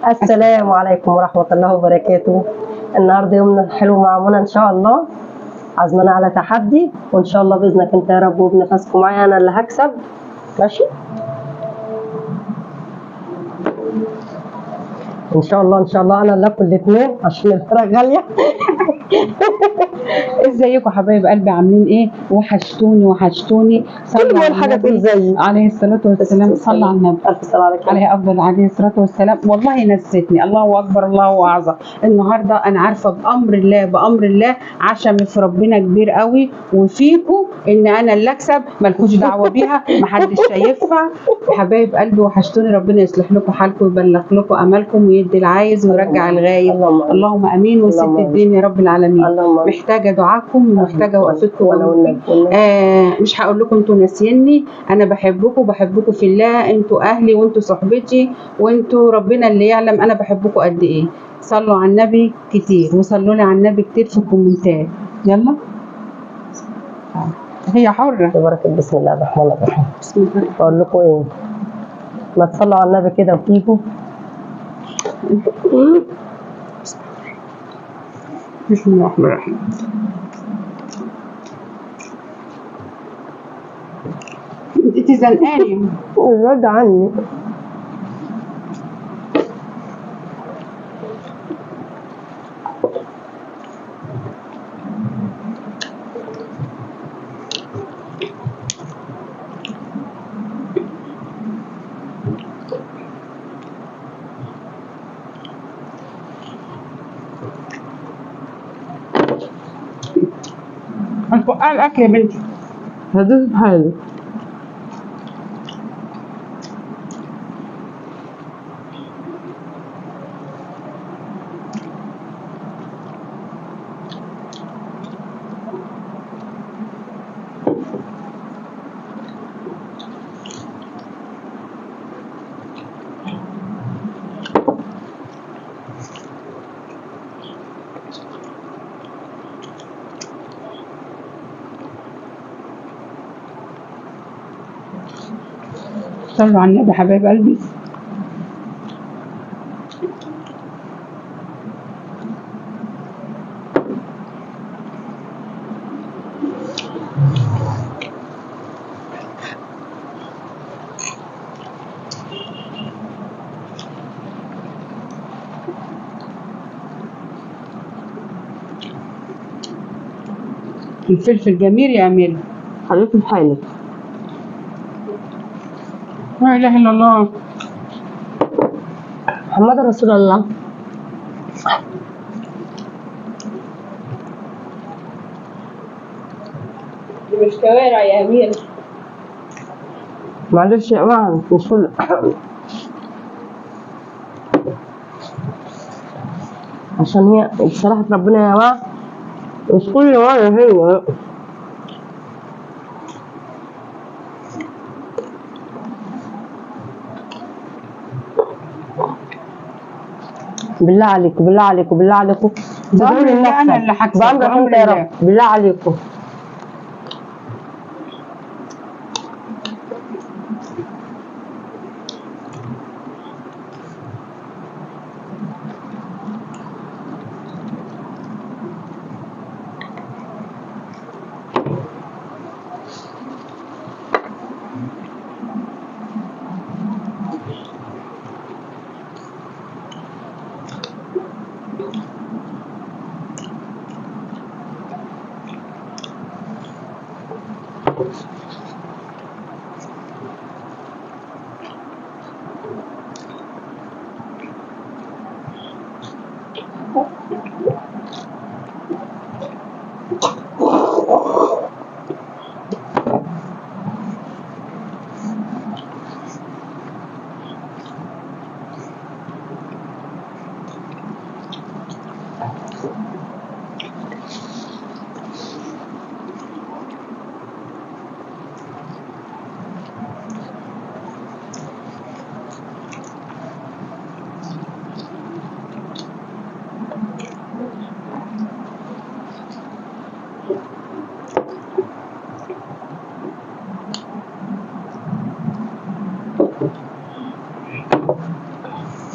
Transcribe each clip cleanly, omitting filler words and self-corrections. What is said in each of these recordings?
السلام عليكم ورحمة الله وبركاته. النهارده يومنا حلو مع منى إن شاء الله، عزمنا على تحدي وإن شاء الله بإذنك أنت يا رب وبنفسكم معايا أنا اللي هكسب. ماشي؟ إن شاء الله إن شاء الله أنا اللي آكل الاتنين عشان الفراخ غالية. ازيكم حبايب قلبي، عاملين ايه؟ وحشتوني وحشتوني. كل يوم حاجة تقول زيي عليه الصلاة والسلام. صلى على النبي. ألف صلاة عليك. عليه افضل عليه الصلاة والسلام. والله نسيتني. الله اكبر الله اعظم. النهارده انا عارفه بامر الله بامر الله عشمي في ربنا كبير قوي، وفيكم ان انا اللي اكسب، مالكوش دعوه بيها، محدش شايفها. حبايب قلبي وحشتوني، ربنا يصلح لكم حالكم ويبلغ لكم امالكم ويدي العايز ويرجع الغايب. اللهم امين. وست الدين يا رب العالمين. محتاجه دعاءكم ومحتاجه وقفتكم. مش هقول لكم انتوا ناسيني، انا بحبكم في الله. انتوا اهلي وانتوا صحبتي وانتوا ربنا اللي يعلم انا بحبكم قد ايه. صلوا على النبي كتير وصلوا لي على النبي كتير في الكومنتات. يلا هي حره. تبارك بسم الله الرحمن الرحيم. بسم الله. بقول لكم ايه، ما تصلوا على النبي كده وتيجوا. بسم الله الرحمن الرحيم. انت زنقاني. الرد عني. هتوقع الاكل يا بنتي. هدوس بحالي. صلوا على النبي حبايب قلبي. الفلفل جميل يا أميرة. خليكي في حالك. لا إله إلا الله محمد رسول الله. دي مش كوارع يا أميرة. معلش يا جماعة مش كل عشان هي بصراحة ربنا يا جماعة مش كل مرة هي. بالله عليكم بالله عليكم بالله عليكم بأمر الله أنا اللي هكسب. بأمرك أنت يا رب بالله عليكم.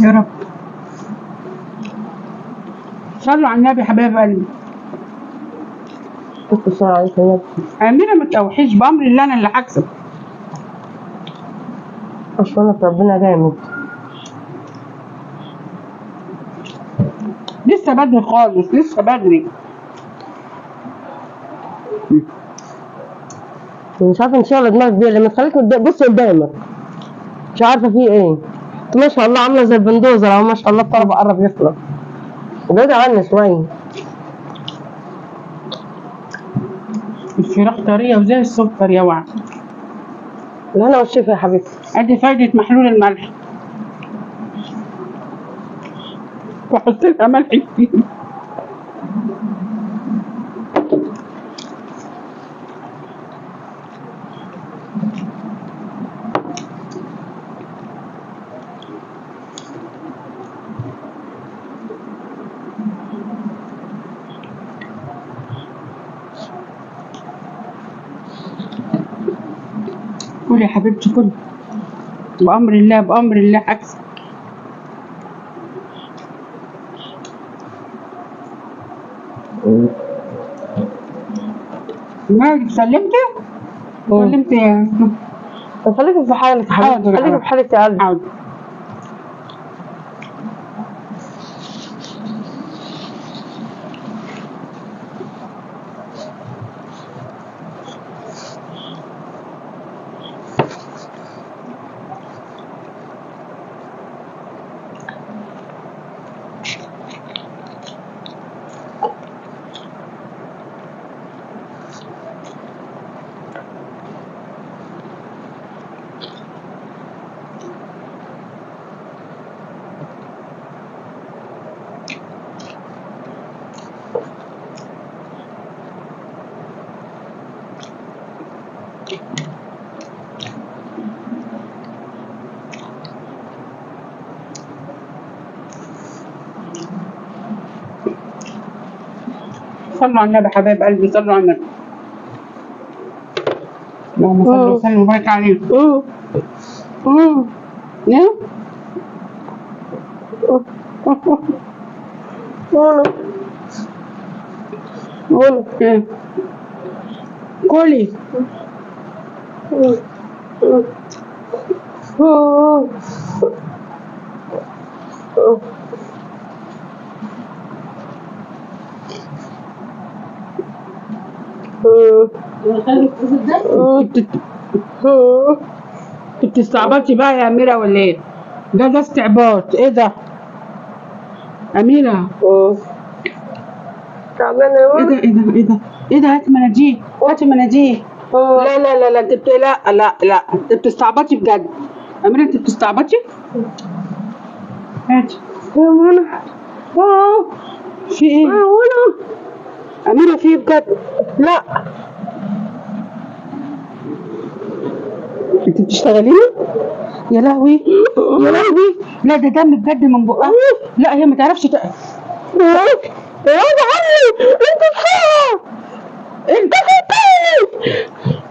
يا رب صلوا على النبي حبايب قلبي. كنت بسرعة عليك يا نبي. اميره ما تقوحيش، بامر الله انا اللي هكسب. أصلا ربنا جامد. لسه بدري خالص، لسه بدري. مش عارفة إن شاء الله دماغك كبيرة لما تخليك بص قدامك. مش عارفة في إيه. ما شاء الله عاملة زي البندوزر أهو، ما شاء الله الطلب قرب يخلص. وجدع عني شوية. الفراخ طريه وزي السكر يا وعد. الهنا والشفا يا حبيبتي. ادي فايده محلول الملح. واحط لها ملح كتير. كل يا حبيبتي كل. بأمر الله بأمر الله هكسب. مالك سلمتي؟ سلمتي يا طب خليكي في حالك يا حبيبتي. حاضر. خليكي في حالك يا قلبي. حاضر. صلوا على النبي حبايب قلبي، صلوا على النبي. اللهم صل وسلم وبارك عليه. نعم. كلي. كنت استعبطتي بقى يا أميرة ولا ايه؟ ده استعباط، ايه ده؟ أميرة تعبانة ايه ده ايه ده ايه ده؟ ايه ده؟ هاتي مناديل، هاتي مناديل. لا لا لا لا انت لا لا لا انت بتستعبطي بجد. أميرة انت بتستعبطي؟ هاتي. يا منى. في ايه؟ يا منى. أميرة في بجد؟ لا. انت بتشتغليني؟ يا لهوي يا لهوي. لا ده دم بجد من بقها. لا هي ما تعرفش يا عني انت صحيح. انت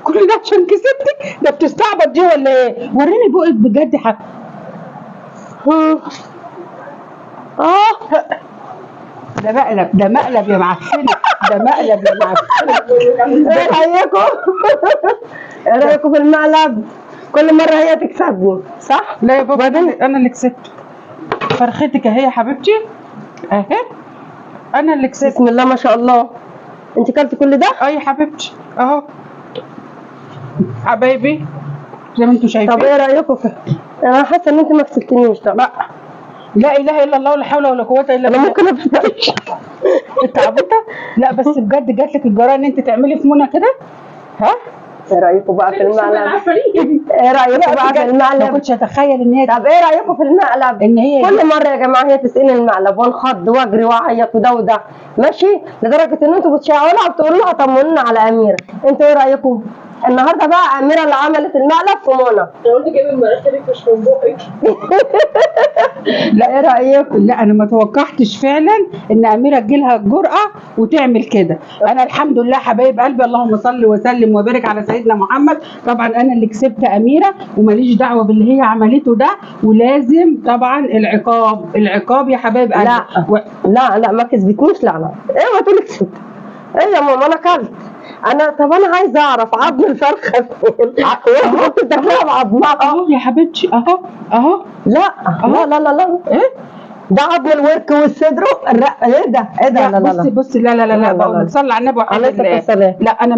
كل ده عشان كسبتك؟ ده بتستعبط دي ولا ايه؟ وريني بقك بجد حق. ده مقلب، ده مقلب يا معفنه، ده مقلب يا معفنه. ايه رايكم؟ ايه رايكم في المقلب؟ كل مره هي تكسبني صح؟ لا يا بابا انا اللي كسبت. فرختك اهي يا حبيبتي اهي، انا اللي كسبت. بسم الله ما شاء الله. انت كلتي كل ده؟ يا حبيبتي اهو حبايبي زي ما انتم شايفين. طب ايه رايكم في انا حاسه ان انت ما كسبتنيش. طب لا اله الا الله ولا حول ولا قوه الا بالله. انا ممكن افضلش انت عبيطه؟ لا بس بجد جات لك الجرأه ان انت تعملي في منى كده؟ ها؟ ايه رايكم بقى في المقلب؟ ايه رايكم بقى في المقلب؟ ما كنتش اتخيل ان هي. طب ايه رايكم في المقلب؟ ان هي كل مره يا جماعه هي تسالني المقلب وانخض واجري واعيط وده وده ماشي، لدرجه ان انتوا بتشاوروا لها وبتقولوا لها طمنونا على اميره. انتوا ايه رايكم؟ النهارده بقى اميره اللي عملت المقلب في منى. لو انت جايب المناخيرك مش من بقك. لا ايه رايكم؟ لا انا ما توقعتش فعلا ان اميره تجيلها الجرأه وتعمل كده. انا الحمد لله حبايب قلبي، اللهم صل وسلم وبارك على سيدنا محمد. طبعا انا اللي كسبت اميره وماليش دعوه باللي هي عملته ده، ولازم طبعا العقاب يا حبايب قلبي. لا ما كسبتنيش. لا ايه ما تقولي كسبت؟ ايه يا ماما انا اكلت. طب انا عايزه اعرف عظم الفرخه فين؟ هو كنت بتاكلها بعظمها؟ اهو يا حبيبتي اهو. لا ايه ده عظم الورك والصدر. ايه ده؟ لا بصي لا بقول صلي على النبي وحد عليه الصلاه. لا انا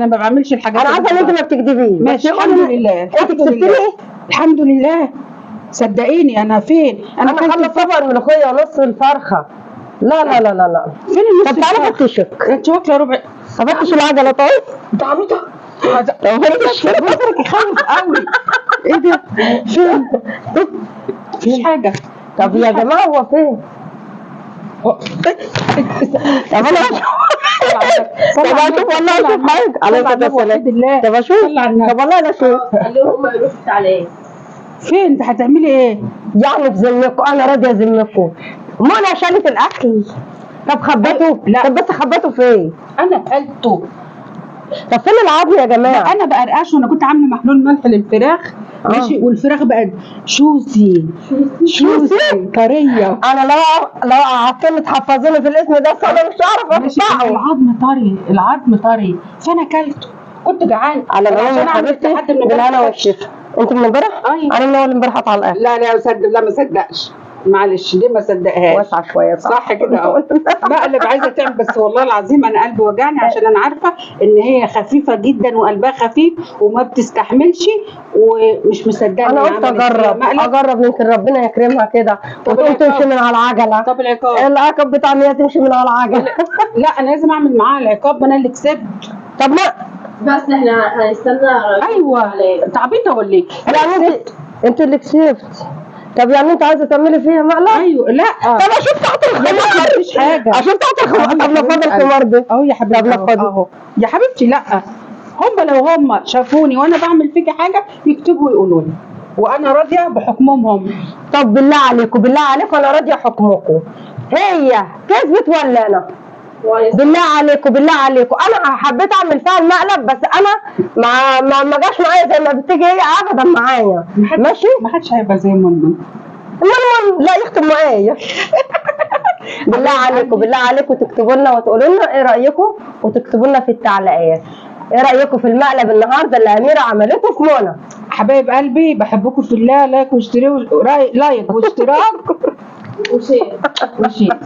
ما بعملش الحاجات. انا عارفه ان انت ما بتكذبيش. ماشي الحمد لله. انت كسبتني. الحمد لله صدقيني. انا فين؟ انا خلص طبق الملوخيه ونص الفرخه. لا فين النص؟ طب تعالى فتشك. انت واكله ربع. افتش العجله طيب؟ انت عبيطه. بصرك يخوف قوي. ايه ده؟ فين؟ مفيش حاجه. طب يا جماعه هو فين؟ طب انا اشوف والله اشوف حاجه على السلام. طب اشوف. طب والله انا اشوف. قال لهم ما يروحوا عليه. فين؟ انت هتعملي ايه؟ يعني بذمكم انا راضيه ذمكم. منى شالت الاكل. طب خبته؟ لا. طب بس خبته فين؟ انا اكلته. طب فين العظم يا جماعه؟ انا بقرقش وانا كنت عامله محلول ملح للفراخ. ماشي. والفراخ بقت شوسي طريه. انا لو قعدتوا تحفظوني في الاسم ده انا مش هعرف اقطعه. العظم طري فانا اكلته. كنت جعان. على العموم يا حبيبتي بالهنا والشفا. انت من امبارح؟ أيوة. انا من اول امبارح قطع الاكل. لا ما صدقش. معلش دي ما صدقهاش. واسعه شويه صح كده اهو. مقلب عايزه تعمل. بس والله العظيم انا قلبي وجعني عشان انا عارفه ان هي خفيفه جدا وقلبها خفيف وما بتستحملش ومش مصدقه. انا قلت اجرب يمكن ربنا يكرمها كده وتقوم تمشي من على العجله. طب العقاب بتاع ان هي تمشي من على العجله. لا انا لازم اعمل معاها العقاب. انا اللي كسبت. طب ما بس احنا هنستنى. ايوه تعبيطه ولا ايه؟ يعني انت اللي كسبت. طب يعني انت عايزه تعملي فيها مقلب؟ ايوه. لا طب اشوف تحت الخمار. مفيش حاجه. اشوف تحت الخمار. طب نفض الخمار ده اهو يا حبيبتي. اهو يا حبيبتي. لا لو هم شافوني وانا بعمل فيكي حاجه يكتبوا ويقولوا لي وانا راضيه بحكمهم هم. طب بالله عليكم انا راضيه حكمكم. هي كسبت ولا انا؟ بالله عليكم انا حبيت اعمل فيها المقلب بس انا ما جاش معايا زي ما بتيجي هي ابدا معايا. ماشي. ما حدش هيبقى زي منى. لا يختم معايا. بالله عليكم تكتبوا لنا وتقولوا لنا ايه رايكم وتكتبوا لنا في التعليقات ايه رايكم في المقلب النهارده اللي اميره عملته في منى. حبايب قلبي بحبكم في الله. لايك واشتراك واشتراك وشير.